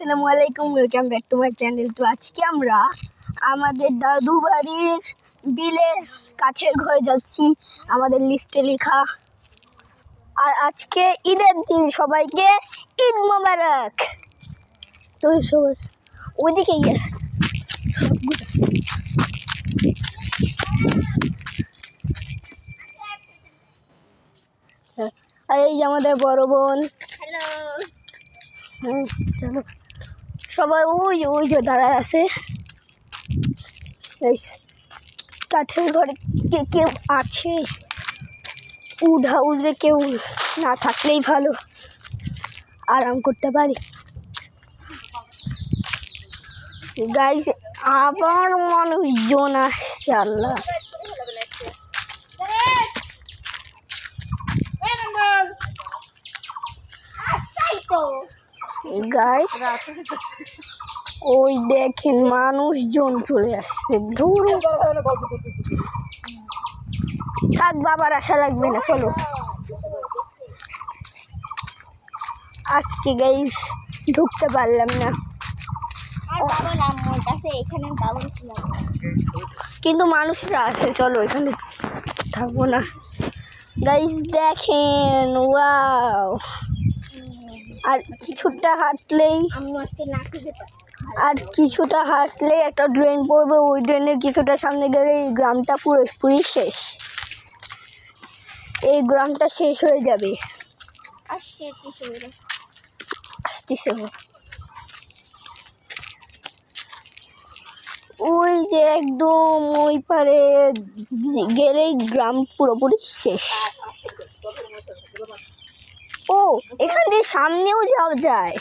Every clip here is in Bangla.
আসসালামু আলাইকুম, welcome back to my channel. তো আজকে আমরা আমাদের দাদু বাড়ির বিলের কাছের ঘরে যাচ্ছি, আমাদের লিস্টে লেখা। আর আজকে ঈদের দিন, সবাইকে ঈদ মোবারক। তো সবাই ওইদিকে গেছে আর এই যে আমাদের বড় বোন। হ্যালো, চলো সবাই ওই যে দাঁড়ায় আছে। কাঠের ঘরে কেউ আছে, উড হাউসে কেউ না থাকলেই ভালো, আরাম করতে পারি। গাইস আবার মানুষজন আসছে, আল্লাহ। গাইস ওই দেখেন মানুষজন চলে আসছে। থাক, বাবার আশা লাগবে না, চলো। আজকে গাইস ঢুকতে পারলাম না, কিন্তু মানুষরা আছে, চলো এখানে থাকবো না। গাইস দেখেন, ওয়াও। আর কিছুটা হাঁটলেই একটা ড্রেন পড়বে, ওই ড্রেনের কিছুটা সামনে গেলে এই গ্রামটা পুরোপুরি শেষ। এই গ্রামটা শেষ হয়ে যাবে। আসতেছে ওই যে একদম ওই পারে গেলেই গ্রাম পুরোপুরি শেষ। ও এখান দিয়ে সামনেও যাওয়া যায়,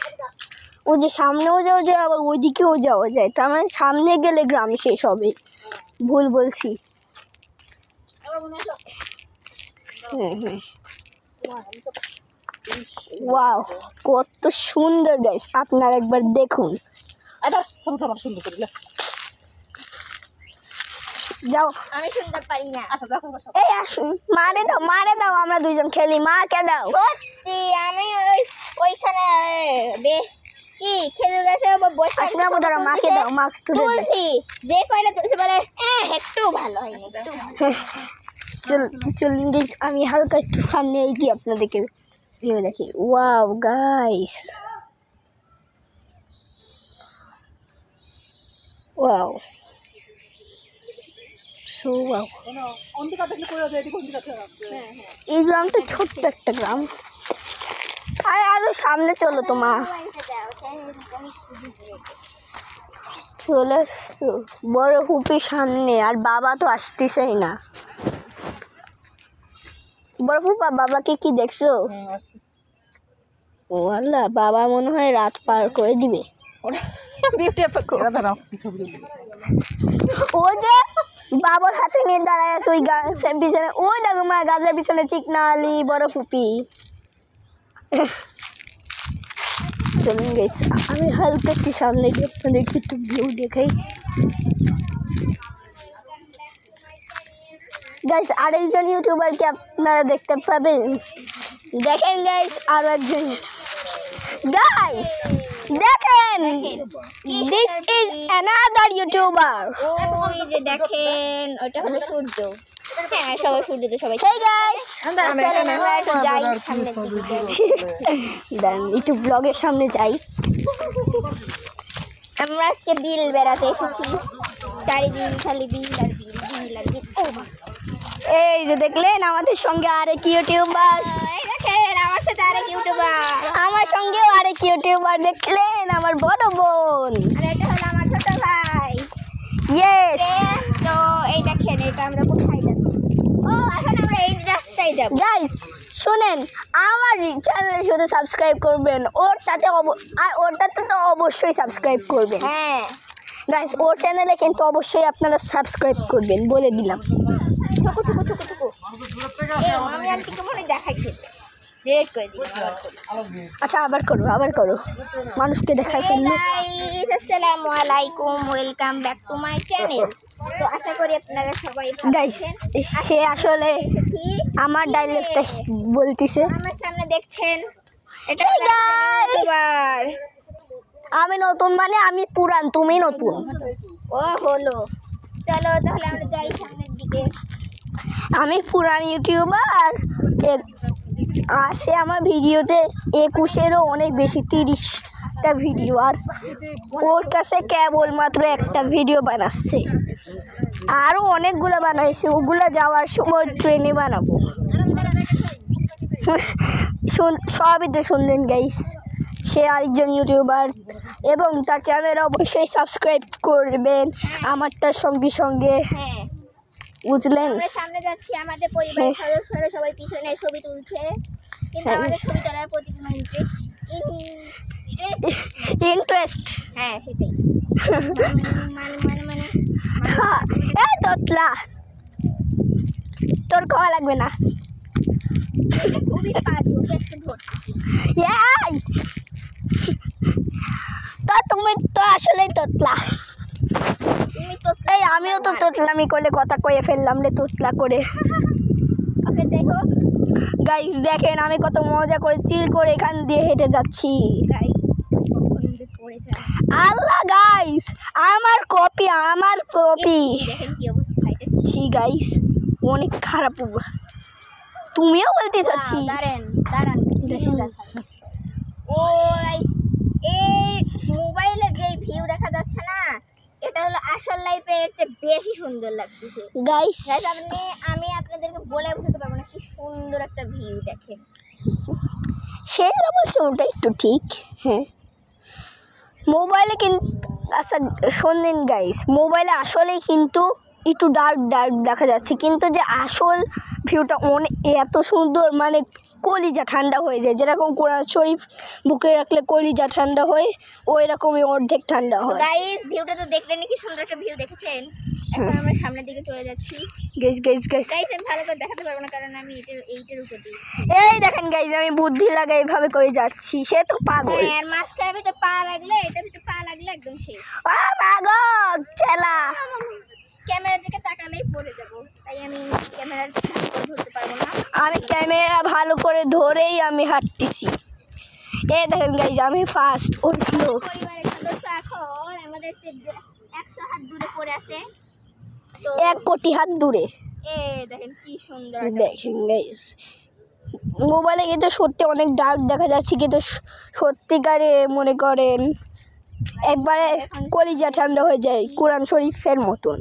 ওই যে সামনেও যাওয়া যায়, আবার ওইদিকেও যাওয়া যায়। তার মানে সামনে গেলে গ্রাম শেষ হবে। ভুল বলছি। ওয়াও, কত সুন্দর গাইস, আপনারা একবার দেখুন। যাও, আমি শুনতে পারি না। এই আসুন, মারে দাও, আমরা দুইজন খেলি, মাকে দাও। সত্যি আমি ওইখানে কি খেজুর গাছে বসে আসলে ধরো, মাকে দাও, মাকে তুলছি, যে কয়টা তুলছি বলে একটু ভালো হয়নি। চলুন আমি হালকা একটু সামনে এগিয়ে আপনাদেরকে দেখি। Wow guys, wow, so wow. এই গ্রামটা ছোট্ট একটা গ্রাম। আরো সামনে চলো, তো মা চলে আসছো। বড় হুপি সামনে, আর বাবা তো আসতেছেই না। বড় ফুপা, বাবাকে কি দেখছো? ও আল্লাহ, বাবা মনে হয় রাত পার করে দিবে। ও যে বাবার হাতে নিয়ে দাঁড়ায় আছে ওই গাছের পিছনে, ওই দেখো মা, গাছের পিছনে চিকনা আলি, বড় ফুপি। চলুন গেছে, আমি হালকা একটু সামনে গিয়ে আপনাদেরকে একটু ভিউ দেখাই। গাইস আরেকজন ইউটিউবারকে আপনারা দেখতে পাবেন, দেখেন গাইস, আরো একজন। গাইস দেখেন, দিস ইজ অ্যানাদার ইউটিউবার। ওই যে দেখেন, ওটা হলো সূর্য। হ্যাঁ, সবাই সূর্য তো সবাই। হেই গাইস, চলেন আমরা একটু যাই সামনে দিকে। দেন একটু ব্লগের সামনে যাই। আমরা আজকে বিল বেড়াতে এসেছি, চারিদিন খালি বিল আর বিল, বিল আর বিল। ও এই যে দেখলেন, আমাদের সঙ্গে আরেক ইউটিউবার। এই দেখেন, আমার সাথে আরেক ইউটিউবার। আমার সঙ্গেও আরেক ইউটিউবার, দেখলেন, আমার বড় বোন। আর এটা হলো আমার ছোট ভাই। ইয়েস। তো এই দেখেন, এটা আমরা কোথায় যাব? ও এখন আমরা এই রাস্তায় যাব। গাইস শুনেন, আমার চ্যানেলে শুধু সাবস্ক্রাইব করবেন, ওরটাতে তো অবশ্যই সাবস্ক্রাইব করবেন। হ্যাঁ গাইস, ওর চ্যানেলে কিন্তু অবশ্যই আপনারা সাবস্ক্রাইব করবেন, বলে দিলাম। টুকু টুকু টুকু টুকু। আমি আর কিছু মনে দেখাইছি, রেড করে দিলাম। আচ্ছা, আবার করো, মানুষকে দেখাই ফেললো। গাইস আসসালামু আলাইকুম, welcome back to my channel. তো আশা করি আপনারা সবাই ভালো গাইস আছেন। সে আসলে আমার ডায়লগটা বলতিছে। আমার সামনে দেখছেন, এটা হলো ইউটিউবার। আমি নতুন মানে আমি পুরান, তুমি নতুন। ও হলো, চলো তাহলে আমরা যাই সামনের দিকে। আমি পুরান ইউটিউবার, আসে আমার ভিডিওতে 21-এরও অনেক বেশি, 30টা ভিডিও, আর ওর কাছে কেবলমাত্র একটা ভিডিও বানাচ্ছে, আরও অনেকগুলো বানাইছে, ওগুলো যাওয়ার সময় ট্রেনে বানাবো। সবই তো শুনলেন গাইস, সে আরেকজন ইউটিউবার এবং তার চ্যানেল অবশ্যই সাবস্ক্রাইব করবেন আমারটার সঙ্গে সঙ্গে, হ্যাঁ বুঝলেন? আমরা সামনে যাচ্ছি, আমাদের পরিবারের সদস্যরা সবাই পিছনে ছবি তুলছে, কিন্তু আমাদের ছবি তোলার প্রতি কোনো ইন্টারেস্ট হ্যাঁ সেটাই মানে মানে মানে এই তোতলা, তোর খাওয়া লাগবে না। খুবই বাজে, ওকে একটু ধরতেছি। এই তো তুমি তো আসলেই তোতলা। তুমি তো এই আমিও তো তোতলামি করে কথা কয়ে ফেললাম রে, তোতলা করে। ওকে যাই হোক গাইস দেখেন আমি কত মজা করে চিল করে এখান দিয়ে হেঁটে যাচ্ছি। গাই কখন যে পড়ে যায়। আল্লাহ গাইস, আমার কপি দেখেন কি অবস্থা এটা। ছি গাইস, অনেক খারাপ অবস্থা। তুমিও বলতে চাচ্ছি। দাঁড়ান দাঁড়ান ও এই মোবাইলে যেই ভিউ দেখা যাচ্ছে না, এটা হলো আসল লাইফে এর চেয়ে বেশি সুন্দর লাগতেছে। গাইস আমি আপনাদেরকে বলে বোঝাতে পারবো না কি সুন্দর একটা ভিউ দেখেন। সেটা বলছে ওটাই তো ঠিক। হ্যাঁ মোবাইলে কিন্তু, আচ্ছা শোনেন গাইস, মোবাইলে আসলেই কিন্তু একটু ডার্ক দেখা যাচ্ছে, কিন্তু যে আসল ভিউটা অনেক এত সুন্দর, মানে কলিজা ঠান্ডা হয়ে যায়, যেরকম কোরআন শরীফ বুকে রাখলে কলিজা ঠান্ডা হয়, ওই রকমই অর্ধেক ঠান্ডা হয়। গাইস ভিউটা তো দেখলেন, কি সুন্দর একটা ভিউ দেখেছেন। এখন আমরা সামনের দিকে চলে যাচ্ছি। গাইস গাইস আমি ভালো করে দেখাতে পারবো না, কারণ আমি এইটার উপর দিই। এই দেখেন গাইস, আমি বুদ্ধি লাগাই এইভাবে করে যাচ্ছি, সে তো পাগল। আর মাঝখানে ভিতরে পা লাগলে, এটার ভিতরে পা লাগলে একদম শেষ। পাগল চেলা। ক্যামেরার দিকে তাকালেই পড়ে যাব, তাই আমি ক্যামেরার ধরতে পারবো না। আমি ক্যামেরা ভালো করে ধরেই আমি হাঁটতেছি। এই দেখেন গাইস, আমি ফার্স্ট, ও স্লো। পরিবারের সদস্য এখন আমাদের 100 হাত দূরে পড়ে আছে, তো 1 কোটি হাত দূরে। দেখেন কি সুন্দর। দেখেন গাইস, মোবাইলে কিন্তু সত্যি অনেক ডার্ক দেখা যাচ্ছে, কিন্তু সত্যিকারে মনে করেন একবারে কলিজা ঠান্ডা হয়ে যায়, কোরআন শরীফের মতন।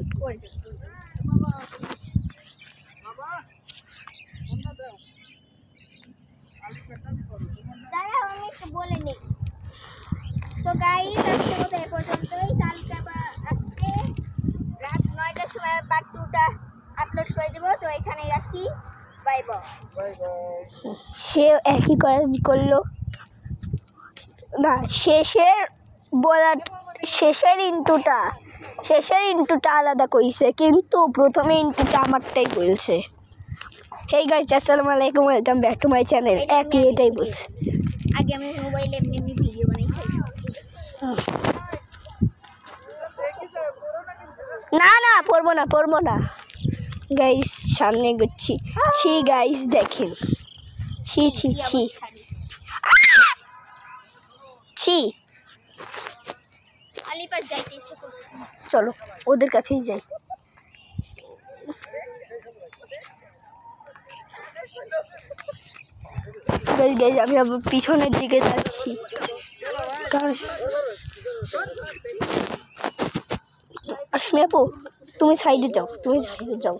দাঁড়াও আমি একটু বলে নিই। তো গাইস আজকে মতো এ পর্যন্তই। কালকে আবার আজকে রাত 9টার সময় পার্ট 2টা আপলোড করে দেবো। তো এখানেই রাখছি, বাই বাই। সে একই কাজ করলো না, শেষের ইন্টুটা আলাদা কইছে, কিন্তু প্রথমে ইন্টুটা আমারটাই বলছে। হেই গাইস, আসসালামু আলাইকুম, welcome back to my channel. এটাই বলছে। আগে আমি মোবাইলে এমনি ভিডিও বানাই না পড়বো না গাইস, সামনে গেছি। ছি গাইস দেখেন, ছি আলিপার যাইতে ইচ্ছে করছে। চলো ওদের কাছেই যাই। গাইস আমি আবার পিছনের দিকে যাচ্ছি। আসমী আপু, তুমি সাইডে যাও।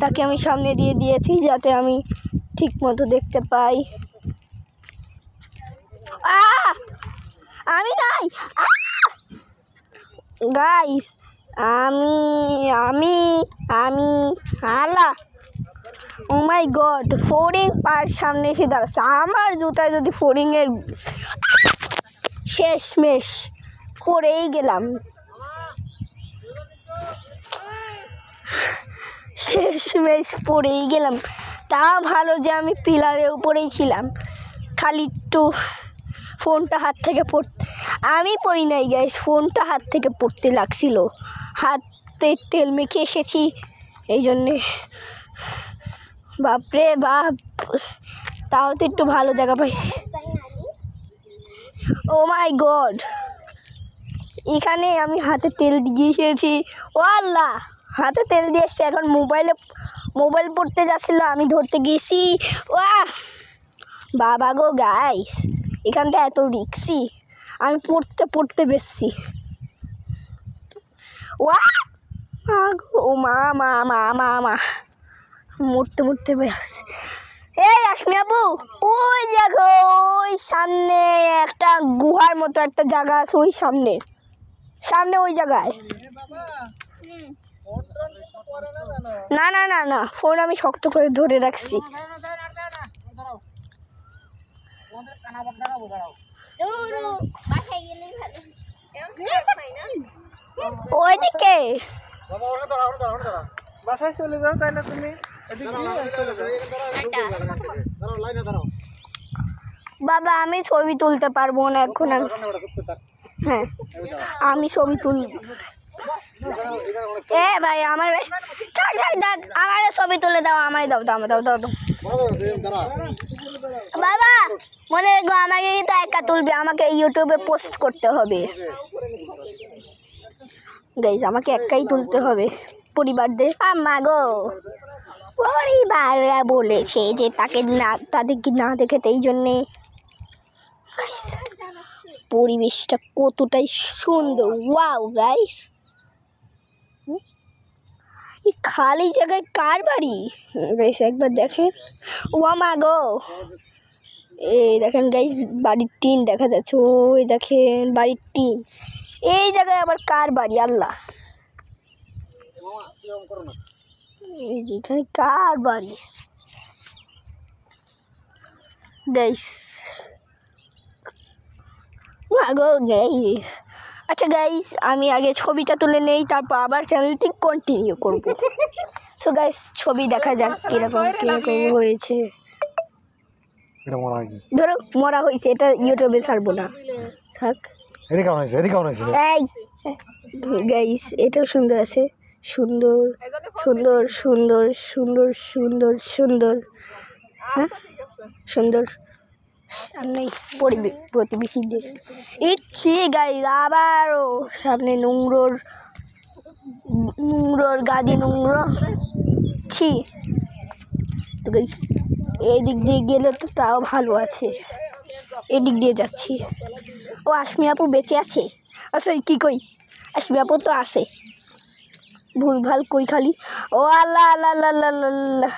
তাকে আমি সামনে দিয়ে দিয়েছি যাতে আমি ঠিক মতো দেখতে পাই। আমি নাই গাইস, আমি আলা, ও মাই গড, ফোরিং পার সামনে এসে দাঁড়াচ্ছে। আমার জুতায় যদি ফোরিংয়ের শেষমেশ পড়েই গেলাম, তা ভালো যে আমি পিলারের উপরেই ছিলাম, খালি একটু ফোনটা হাত থেকে আমি পড়ি নাই গাইস, ফোনটা হাত থেকে পড়তে লাগছিল, হাতে তেল মেখে এসেছি এই জন্যে। বাপরে বাপ, তাও তো একটু ভালো জায়গা পাইছি। ও মাই গড, এখানে আমি হাতে তেল দিয়ে এসেছি। ও আল্লাহ, হাতে তেল দিয়ে এসছি। এখন মোবাইল পড়তে যাচ্ছিল, আমি ধরতে গেছি। ওয়াহ বাবা গো গাইস, এখানটা এত রিক্সি, আমি পড়তে বেশছি। ওয়াহ ও মা মা মা মা মা মরতে বেশছি। এই রাশমি আপু, ওই দেখো ওই সামনে একটা গুহার মতো একটা জায়গা আছে, ওই সামনে ওই জায়গায়। না না না না, ফোন আমি শক্ত করে ধরে রাখছি। ওইদিকে বাসায় চলে যাও, তাই না? তুমি বাবা, আমি ছবি তুলতে পারবো না এখন। হ্যাঁ, আমি ছবি ভাই আমার ছবি তুলে দাও, আমায় দাও। বাবা মনে রেখো, আমাকে কিন্তু একা তুলবে, আমাকে ইউটিউবে পোস্ট করতে হবে গাইস, আমাকে একাই তুলতে হবে। পরিবারদের মা গো, পরিবাররা বলেছে যে তাদেরকে না দেখেতে, এই জন্যে। পরিবেশটা কতটাই সুন্দর, ওয়াও গাইস। এই খালি জায়গায় কার বাড়ি গাইস, একবার দেখেন। ও মা গো, এই দেখেন গাইস, বাড়ির টিন দেখা যাচ্ছে। ওই দেখেন বাড়ির টিন। এই জায়গায় আবার কার বাড়ি আল্লাহ, এই যেখানে কার বাড়ি গাইস। গো গাইস, আচ্ছা গাইস, আমি আগে ছবিটা তুলে নেই, তারপর আবার চ্যানেলটি কন্টিনিউ করব। সো গাইস, ছবি দেখা যাক কিরকম হয়েছে। ধরো মরা হয়েছে, এটা ইউটিউবে ছাড়বো না, থাক। এই গাইস, এটাও সুন্দর আছে, সুন্দর সুন্দর সুন্দর সুন্দর সুন্দর সুন্দর। হ্যাঁ সুন্দর। সামনে প্রতিবেশীদের ইচ্ছি গাইস, আবারও সামনে নোংরোর গাদি ছি। তো গাইস, এই দিক দিয়ে গেলে তো তাও ভালো আছে, এদিক দিয়ে যাচ্ছি। ও আশমি আপু বেঁচে আছে? আচ্ছা কি কই, আশমি আপু তো আছে, ভুলভাল কই খালি। ও আল্লাহ আল্লাহ আল্লাহ আল্লাহ আল্লাহ,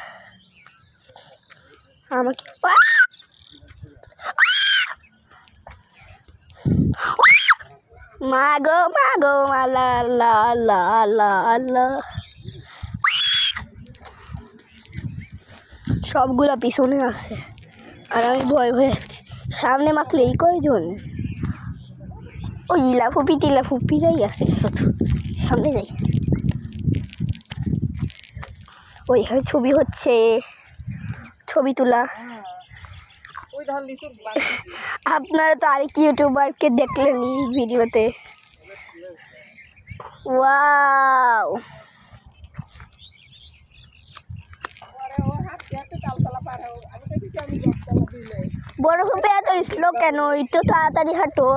আমাকে মাগো আল্লাহ আল্লাহ আল্লাহ আল্লাহ আল্লাহ। সবগুলা পিছনে আছে আর আমি ভয় আছি। সামনে মাত্র এই কয়জন, ওই টিলাফুপিরাই আছে। সামনে যাই, ওইখানে ছবি হচ্ছে, ছবি তোলা। আপনারা তো আরেক ইউটিউবারকে দেখলেনি ভিডিওতে। ওয়াও, বড় ফুপে এত স্লো কেন, একটু তাড়াতাড়ি হাঁটো।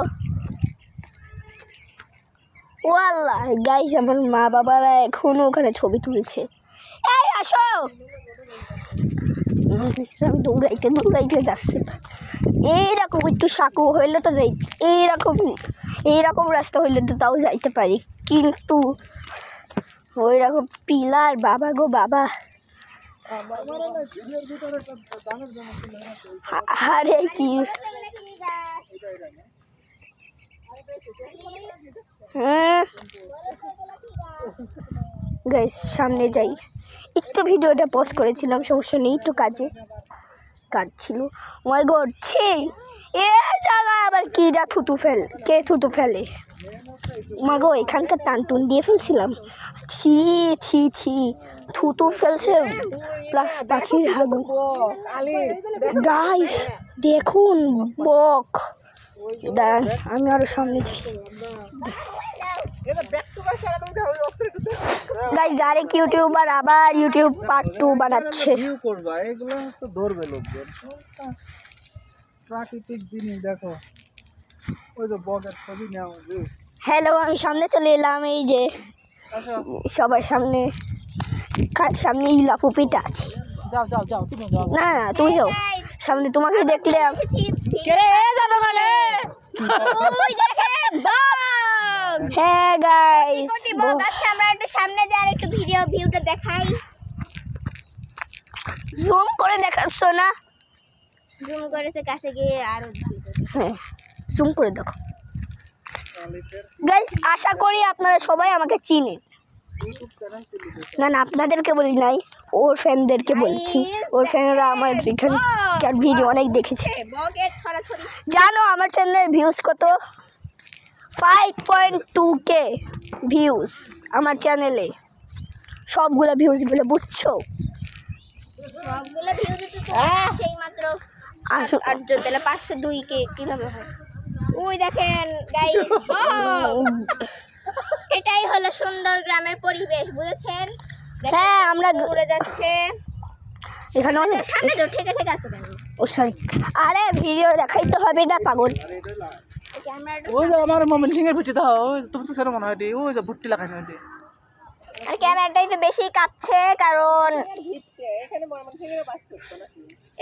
ও আল্লাহ গাইস, আমার মা বাবারা এখনো ওখানে ছবি তুলছে। এই আসো, আমি দৌড়াইতে যাচ্ছে। এইরকম একটু সাঁকু হইলে তো যাই, এইরকম রাস্তা হইলে তো তাও যাইতে পারি, কিন্তু ওই রকম পিলার, বাবা গো বাবা। আরে কি গাইস, সামনে যাই। একটু ভিডিওটা পোস্ট করেছিলাম, সমস্যা নেই, একটু কাজ ছিল। মাই গড, ছি, এ জায়গায় আবার কে থুতু ফেলে। মাগো, এখানকার টানটুন দিয়ে ফেলছিলাম। ছি ছি ছি, থুতু ফেলছে প্লাস পাখির হাগু। গাইস দেখুন, বক। দাঁড়ান, আমি আরো সামনে যাই। গাইস আরেক ইউটিউবার আবার ইউটিউব পার্ট 2 বানাচ্ছে। ভিউ করবা এগুলো তো ধরবে লোকজন। প্রাকৃতিক জিনিস দেখো, ওই যে বগের ছবি নাও। হ্যালো, আমি সামনে চলে এলাম, এই যে সবার সামনে সামনে ইলা পুপিটা আছে। যাও যাও যাও, তুমি যাও। না না তুমি যাও সামনে, তোমাকে দেখলে ওই দেখেন বাঘ। হ্যাঁ গাইস কোটি বাঘ আছে। আমরা একটু সামনে যাই আর একটু ভিউটা দেখাই। জুম করে দেখাচ্ছ না? জুম করেছে কাছে গিয়ে আরো হ্যাঁ জুম করে দেখো গাইস। আশা করি আপনারা সবাই আমাকে চিনেন। না না আপনাদেরকে বলি নাই, ওর ফ্যানদেরকে বলছি। ওর ফ্যানরা আমার এখানকার ভিডিও অনেক দেখেছে। বগের ছড়াছড়ি। জানো আমার চ্যানেলের ভিউজ কত? 5.2K ভিউজ আমার চ্যানেলে। সবগুলো ভিউজ বলে বুঝছো? সবগুলো ভিউ দিতে তো সেই মাত্র আসো 8 জন, তাহলে 502 কে কিভাবে হয়? ওই দেখেন গাইস, এটাই হলো সুন্দর গ্রামের পরিবেশ, বুঝেছেন? হ্যাঁ আমরা উড়ে যাচ্ছে এখানে অনেক। সামনে তো ঠেকে ঠেকে আসো কেন? ও সরি, আরে ভিডিও দেখাইতে হবে না পাগল। ক্যামেরাটা ওই যে আমার মামা সিংহের ভুটি দাও। ওই তুমি তো সেরকম মনে হয় ওই যে ভুট্টি লাগাই না। আর ক্যামেরাটাই তো বেশি কাঁপছে, কারণ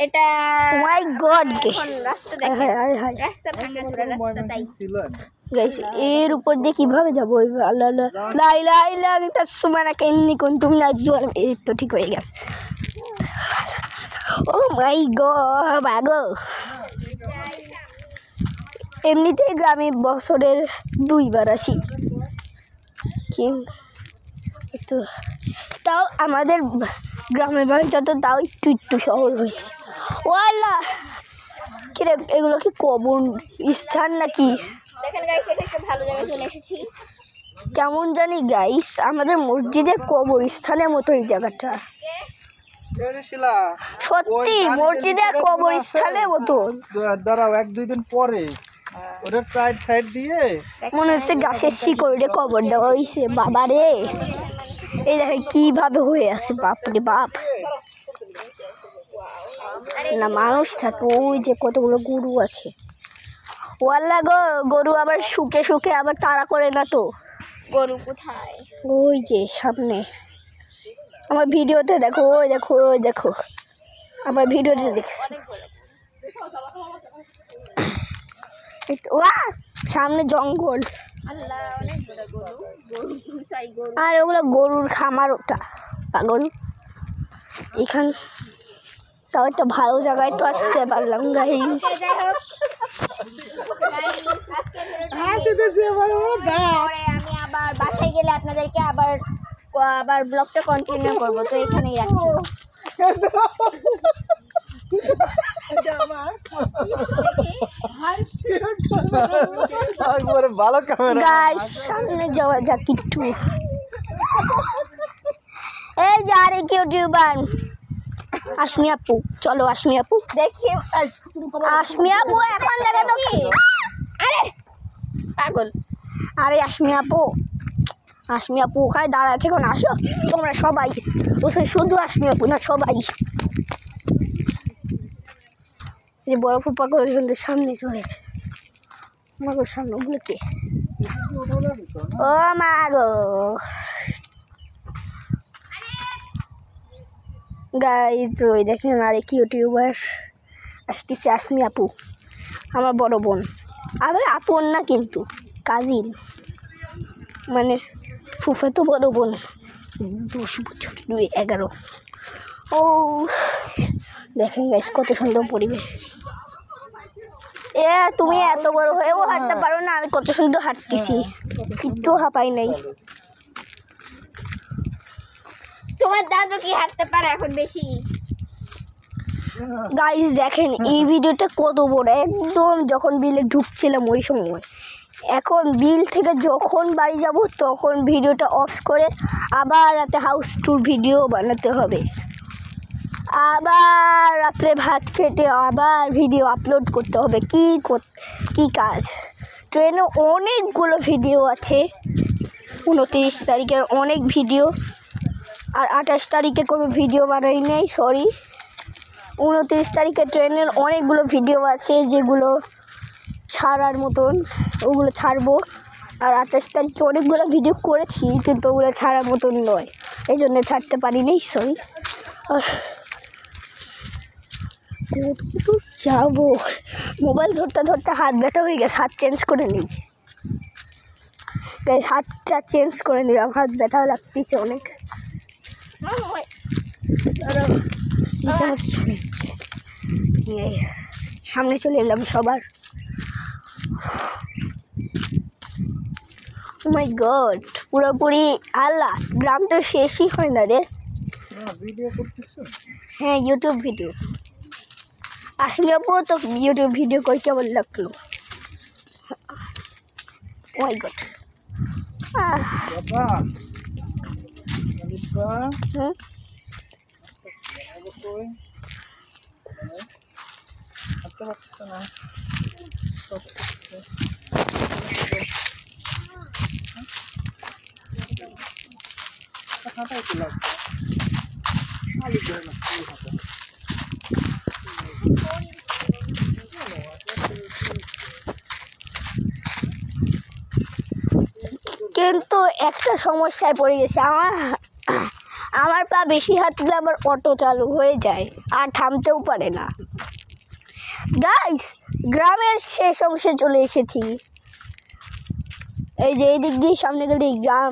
এটা মাই গড এখন রাস্তা দেখেন, রাস্তা ভাঙা চোরা রাস্তা, তাই গাইস এর উপর দিয়ে কিভাবে যাবো? আল্লাহ আল্লাহ লাই লাই লাই তার সময় না কেননি কোন তুমি না জোর। এই তো ঠিক হয়ে গেছে। ও মাই গড বাগো। এমনিতেই গ্রামে বছরের 2 বার আসি, কিন্তু তাও আমাদের গ্রামের বাড়িটা তো তাও একটু একটু শহর হয়েছে। ও আল্লাহ, কিরে এগুলো কি কবর স্থান নাকি? দেখেন গাইস, এটা একটা ভালো জায়গায় চলে এসেছি। কেমন জানি গাইস, আমাদের মসজিদের কবর স্থানের মতো এই জায়গাটা। সত্যি মসজিদের কবর স্থানের মতো। দাঁড়াও 1-2 দিন পরে ওদের সাইড দিয়ে মনে হচ্ছে গাছের শিকড়ে কবর দেওয়া হয়েছে। বাবা রে, এই দেখেন কিভাবে হয়ে আছে, বাপরে বাপ। না মানুষ থাকে, ওই যে কতগুলো গরু আছে। ওয়াল্লা গো, গরু আবার শুকে শুকে আবার তাড়া করে না তো। গরু কোথায়? ওই যে সামনে আমার ভিডিওতে দেখো, ওই দেখো ওই দেখো আমার ভিডিওতে দেখছি। ওয়া সামনে জঙ্গল, আল্লাহ, অনেক বড় গরু। গরু চাই, গরু। আর ওগুলো গরুর খামার, ওটা পাগল। এখান তাও একটা ভালো জায়গায় তো আসতে পারলাম গাইস। যাই হোক পরে আমি আবার বাসায় গেলে আপনাদেরকে আবার ব্লগটা কন্টিনিউ করবো, তো এখানেই রাখছি। ভালো ক্যামেরা গাইস সামনে যাওয়া যাক একটু। এই যে আরেক ইউটিউবার আসমি আপু, চলো আসমি আপু দেখি আসমি আপু এখন দেখা তো কি? আরে পাগল। আরে আসমি আপু ওখানে দাঁড়ায় থেকে আসো তোমরা সবাই। ওখানে শুধু আসমি আপু না, সবাই। এই বড় ফুপা করে সামনে চলে আমার সামনে। ওগুলো কে? ও মা গো গাইজ, ওই দেখেন আরেক ইউটিউবার আসতেছে, আসমি আপু, আমার বড় বোন। আবার আপন না কিন্তু কাজিন, মানে ফুফা তো বড় বোন, 10 বছর 11। ও দেখেন গাইজ কত সুন্দর পরিবেশ। তুমি এত বড় হয়েও হাঁটতে পারো না, আমি কত সুন্দর হাঁটতেছি, একটু হাঁপাই নাই। তোমার দাদু কি হাঁটতে পারে এখন বেশি? গাইজ দেখেন এই ভিডিওটা কত বড়, একদম যখন বিলে ঢুকছিলাম ওই সময়। এখন বিল থেকে যখন বাড়ি যাব তখন ভিডিওটা অফ করে আবার রাতে হাউস ট্যুর ভিডিও বানাতে হবে, আবার রাত্রে ভাত খেতে আবার ভিডিও আপলোড করতে হবে। কি কাজ? ট্রেনে অনেকগুলো ভিডিও আছে, 29 তারিখের অনেক ভিডিও, আর 28 তারিখে কোনো ভিডিও বানাই নেই, সরি। 29 তারিখে ট্রেনের অনেকগুলো ভিডিও আছে যেগুলো ছাড়ার মতন, ওগুলো ছাড়বো। আর 28 তারিখে অনেকগুলো ভিডিও করেছি কিন্তু ওগুলো ছাড়ার মতন নয়, এই জন্য ছাড়তে পারিনি, সরি। যাবো, মোবাইল ধরতে ধরতে হাত ব্যথা হয়ে গেছে, হাত চেঞ্জ করে নিই, তাই হাতটা চেঞ্জ করে নিলাম, হাত ব্যথা লাগতেছে অনেক। সামনে চলে এলাম সবার। মাই গড, পুরোপুরি আল্লাহ, গ্রাম তো শেষই হয় না রে। ভিডিও করতেছ? হ্যাঁ, ইউটিউব ভিডিও। আসলে তো ইউটিউব ভিডিও করে কেমন লাগলো? মাই গড। বাবা আলিফা হুম, অবশ্যই হাঁটতে পারছো না? হাঁটাই তো লাগবে। আলি করে না, হাঁটা। কিন্তু একটা সমস্যায় পড়ে গেছে, আমার পা বেশি হাঁটলে আবার অটো চালু হয়ে যায় আর থামতেও পারে না। গাইস, গ্রামের শেষ অংশে চলে এসেছি। এই যে এই দিক দিয়ে সামনে গেলে গ্রাম,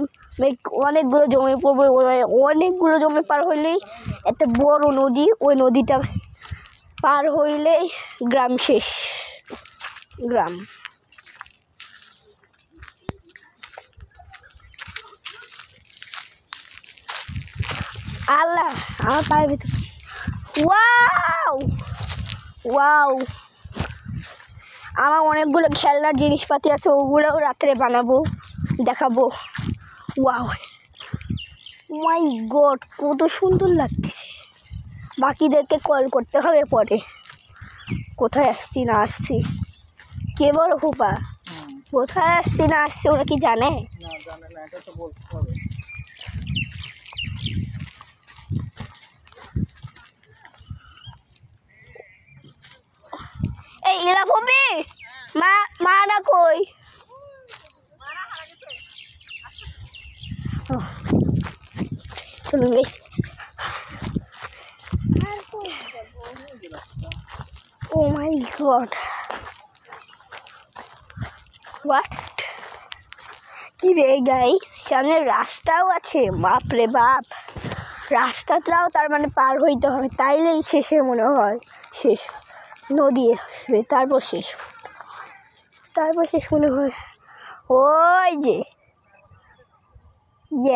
অনেকগুলো জমি পড়বে, অনেকগুলো জমি পার হইলেই একটা বড় নদী, ওই নদীটা পার হইলেই গ্রাম শেষ। গ্রাম আল্লাহ, আমার পায়ের ভিতর ওয়াও ওয়াও, আমার অনেকগুলো খেলনার জিনিসপাতি আছে, ওগুলোও রাত্রে বানাবো, দেখাবো। ওয়াও, মাই গড, কত সুন্দর লাগতেছে। বাকিদেরকে কল করতে হবে পরে, কোথায় আসছি না আসছি। কে বলো ফুপা, কোথায় আসছি না আসছি ওরা কি জানে? না, জানে না, এটা তো বলতে হবে। এই ইলা ফুপি, মারা কই? চলুন guys. Oh my god, what, কি রে গাইস, সামনে রাস্তাও আছে, বাপ রে বাপ। রাস্তাটাও তার মানে পার হইতে হবে, তাইলেই শেষে মনে হয় শেষ, নদী আসবে তারপর শেষ, তারপর শেষ মনে হয়। ওই যে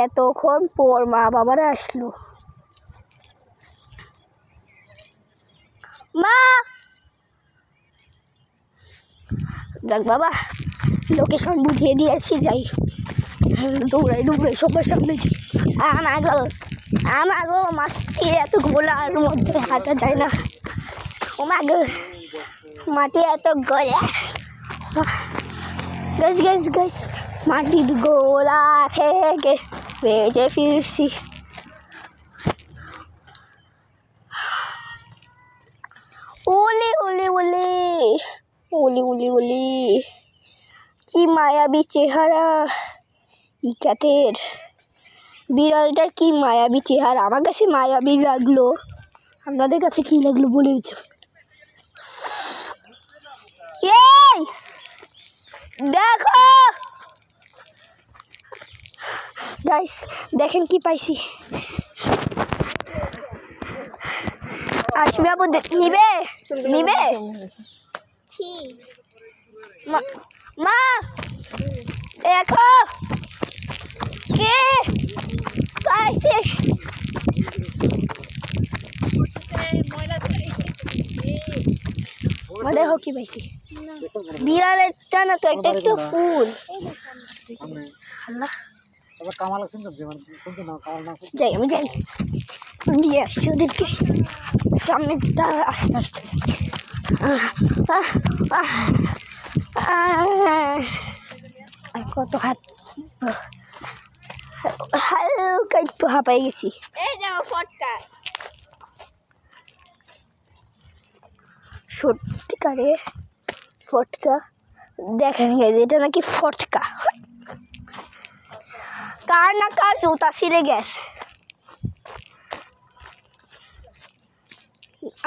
এতক্ষণ পর মা বাবারা আসলো। মা, যাক বাবা, লোকেশন বুঝিয়ে দিয়েছি, যাই দৌড়াই দৌড়াই সবার সামনে যাই। আমাগো মাটি এত গোলার মধ্যে হাঁটা যায় না, ওমাগো মাটি এত গোলা। গাছ গাছ গাছ, মাটির গোলা থেকে বেঁচে ফিরছি। ওলি ওলি ওলি ওলি ওলি ওলি, কি মায়াবী চেহারা ই ক্যাটের, বিড়ালটার কি মায়াবী চেহারা। আমার কাছে মায়াবী লাগলো, আপনাদের কাছে কি লাগলো বলে দিচ্ছে। এই দেখো গাইস, দেখেন কি পাইছি। আসবে বাবু, নিবে নিবে। মা দেখো কে পাইছে, দেখো কি পাইছি। বিড়ালেরটা না তো, একটা একটু ফুল। আল্লাহ, কামাল আছেন তো, কামাল না যাই, আমি যাই দিয়ে আসছি ওদেরকে। সামনে আস্তে আস্তে আর কত হাত হালকা একটু হাঁপাই গেছি। এই দেখো ফটকা। সত্যিকারে ফটকা দেখেন গেছে, এটা নাকি ফটকা। কার না কার জুতা ছিঁড়ে গেছে।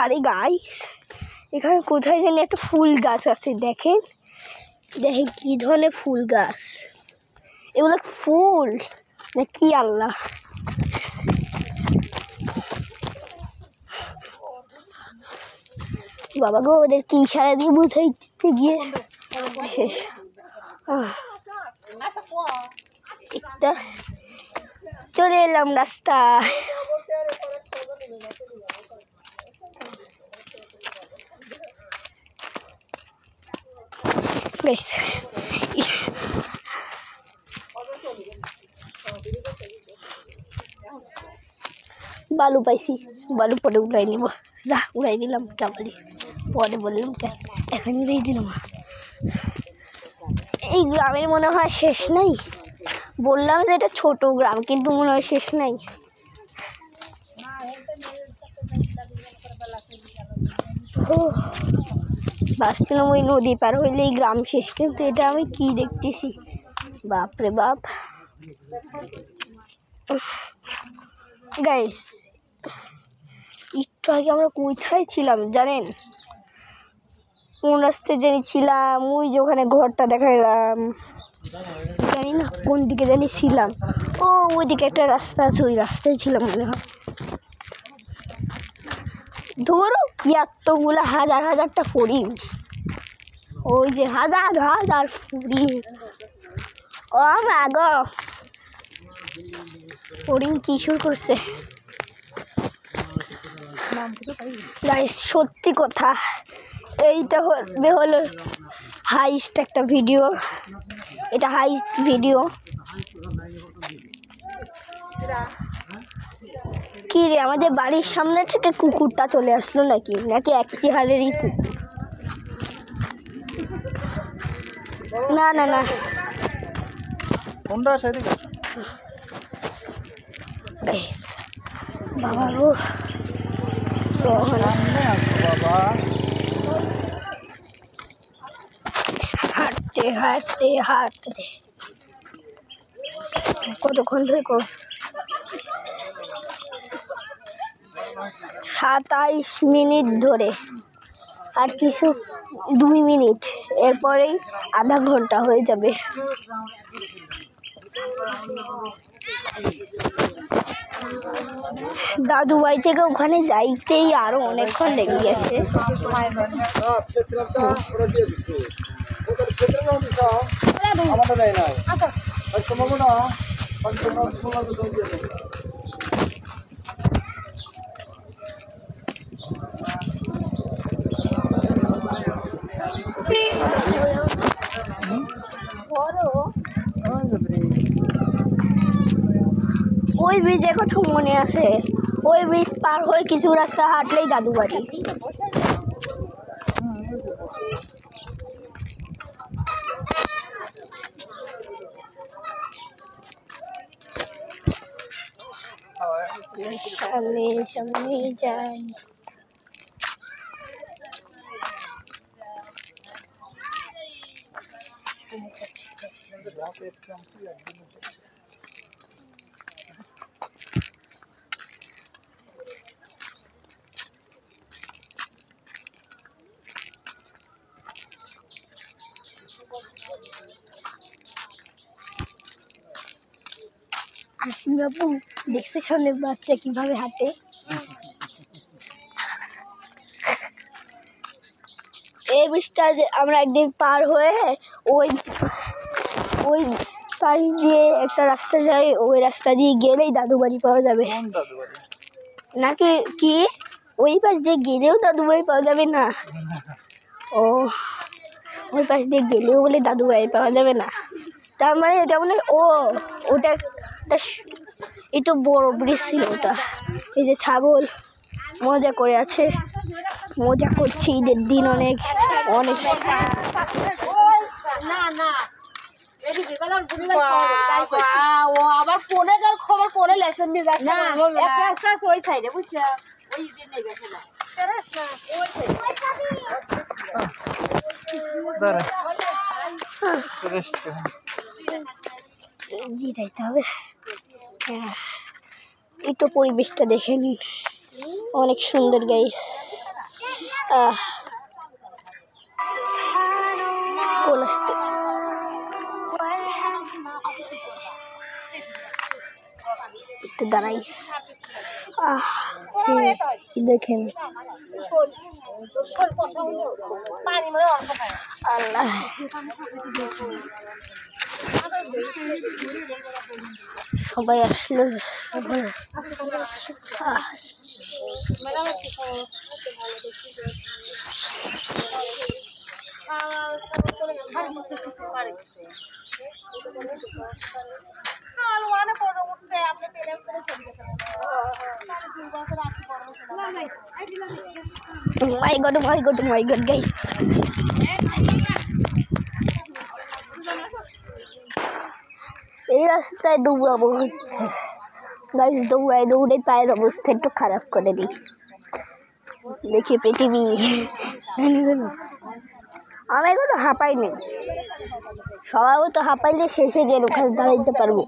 আরে গাইস, এখানে কোথায় জানি একটা ফুল গাছ আছে। দেখেন দেখেন কি ধরনের ফুল গাছ, এগুলো ফুল না কি আল্লাহ। বাবা গো, ওদের কি ইশারা দিয়ে বুঝাইতে গিয়ে শেষ। একটা চলে এলাম রাস্তা। বেশ বালু পাইছি, বালু পরে উড়াই নিব। যা উড়াই দিলাম কেবলই, পরে বললাম কেন এখন উড়াই দিলাম। এই গ্রামের মনে হয় শেষ নাই। বললাম যে এটা ছোট গ্রাম, কিন্তু মনে হয় শেষ নাই। ভাবছিলাম ওই নদী পার হইলে এই গ্রাম শেষ, কিন্তু এটা আমি কি দেখতেছি, বাপরে বাপ। গাইস, একটু আগে আমরা কোথায় ছিলাম জানেন? কোন রাস্তায় জানি ছিলাম, ওই যে ওখানে ঘরটা দেখাইলাম, জানি না কোন দিকে জানি ছিলাম। ও ওইদিকে একটা রাস্তা আছে, ওই রাস্তায় ছিলাম মনে হয়। ধরো এতগুলো হাজার হাজারটা ফড়িং, ওই যে হাজার হাজার ফড়িং। ও মা গো, ফড়িং কি শুরু করছে গাইস। সত্যি কথা, এইটা হলো হাইস্ট একটা ভিডিও, এটা হাইস্ট ভিডিও। কি রে, আমাদের বাড়ির সামনে থেকে কুকুরটা চলে আসলো নাকি নাকি এক চেহারেরই কুকুর? না না না, কোনটা সেদিকে? বেশ বাবা গো, সামনে আসো বাবা। হাঁটতে হাঁটতে হাঁটতে কতক্ষণ ধরে 27 মিনিট ধরে, আর কিছু 2 মিনিট, এরপরেই আধা ঘন্টা হয়ে যাবে। দাদু বাড়ি থেকে ওখানে যাইতেই আরো অনেকক্ষণ লেগে গেছে। ওই ব্রিজের কথা মনে আছে, ওই ব্রিজ পার হয়ে কিছু রাস্তা হাঁটলেই দাদু বাড়ি। সামনে সামনে যাই। আসিন বাবু, দেখছে সামনে বাচ্চা কিভাবে হাঁটে? এই ব্রিজটা যে আমরা একদিন পার হয়ে ওই ওই পাশ দিয়ে একটা রাস্তা যায়, ওই রাস্তা দিয়ে গেলেই দাদু বাড়ি পাওয়া যাবে। নাকি কি ওই পাশ দিয়ে গেলেও দাদু বাড়ি পাওয়া যাবে না? ও, ওই পাশ দিয়ে গেলেও বলে দাদু বাড়ি পাওয়া যাবে না, তার মানে এটা মানে ওটা একটু বড় ব্রিজ ছিল ওটা। এই যে ছাগল মজা করে আছে, মজা করছি, ঈদের দিন অনেক অনেক। ও আবার ফোনে কার খবর ফোনে লেখেন নি যাচ্ছে না একটা রাস্তা ওই সাইডে বুঝছ ওই দিন নেই গেছে না তেরাস না ওই দাঁড়া জি যাইতে হবে। হ্যাঁ, একটু পরিবেশটা দেখে নিন, অনেক সুন্দর গাইস। কল আসছে। একটু দাঁড়াই। দেখেন আল্লাহ, সবাই আসলো। My God, my God, my God, guys. এই রাস্তায় দৌড়াবো গাইস, দৌড়াই দৌড়ে পায়ের অবস্থা একটু খারাপ করে দিই। দেখি পৃথিবী, আমি এখনো হাঁপাই নেই। স্বভাবত হাঁপাইলে শেষে গিয়ে ওখানে দাঁড়াইতে পারবো,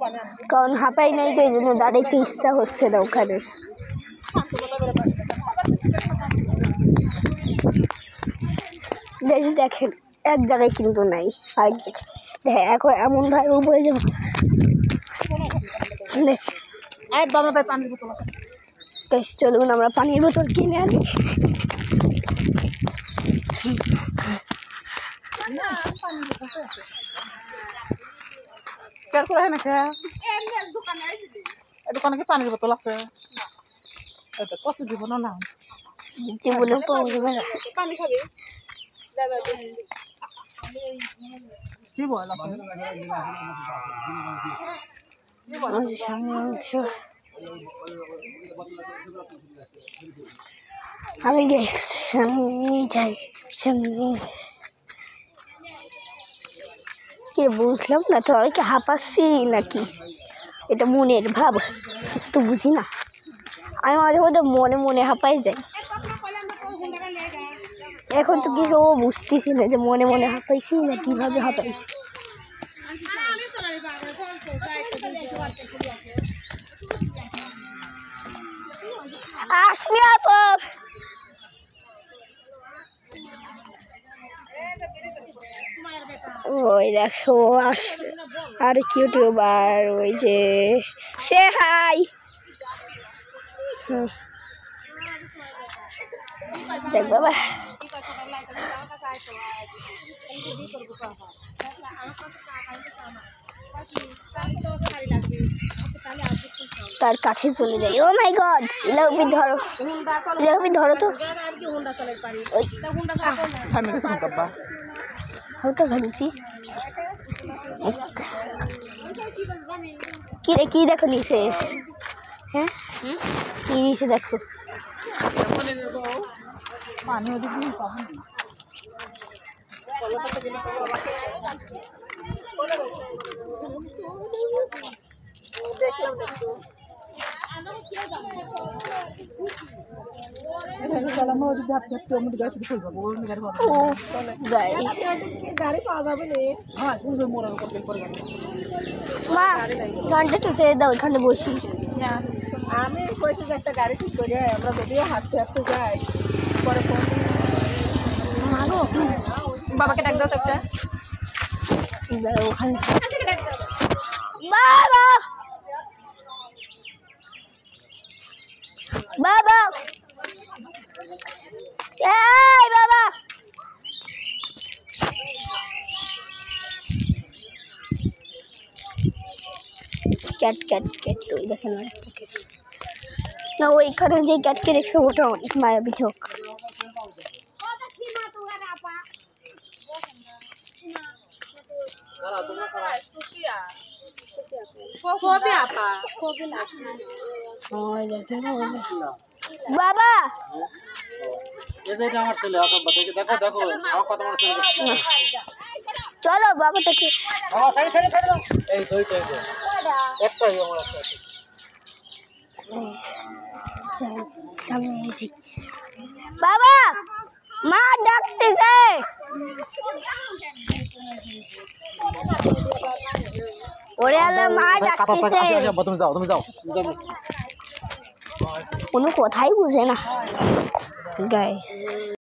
কারণ হাঁপাই নাই তো এই জন্য দাঁড়াইতে ইচ্ছা হচ্ছে না ওখানে। দেখেন এক জায়গায় কিন্তু নাই, আরেক জায়গায় দেখেন। এখন এমন ভাবে উপরে যাবো, চলুন আমরা পানির বোতল কিনে আনি। দোকানে কি পানির বোতল আছে? কষ্ট জীবন না জীবনে পানি খাবে কি বল আমি সামনে যাই, সামনে কি বুঝলাম না তো, আমি কি হাঁপাচ্ছি নাকি এটা মনের ভাব কিছু তো বুঝি না। আমি মাঝে মধ্যে মনে মনে হাঁপাই যাই। এখন তো কিছু বুঝতেছি না যে মনে মনে হাঁপাইছি না কিভাবে হাঁপাইছি। আসবি আপা, ওই দেখো আসবে আর ইউটিউবার, ওই যে সে হাই। দেখ বাবা, তার কাছে চলে যাই। ও মাই গড, লবি ধরো, লবি ধরো তো। হালকা ভাঙছি কি রে, কি দেখো নিচে? হ্যাঁ কি নিচে দেখো? মা গানটা তো ছেড়ে দাও, এখানে বসি। আমি কইছি যে একটা গাড়ি ঠিক করে আমরা যদিও হাঁটতে হাঁটতে যাই, পরে ফোন বাবাকে ডাক দাও তো একটা। ওখানে বাবা, বাবা, এই বাবা, ক্যাট ক্যাট ক্যাট, ওই দেখেন না, ওইখানে যে ক্যাটকে দেখছে ওটা অনেক মায়াবী চোখ। বাবা আমার ছেলে দেখো দেখো আমার কথা চলো বাবাটাকে এই তো একটাই আমার একটা আছে। বাবা মা ডাকতেছে ওরে আল্লাহ মা ডাকতেছে তুমি যাও কোনো কথাই বুঝে না গাইস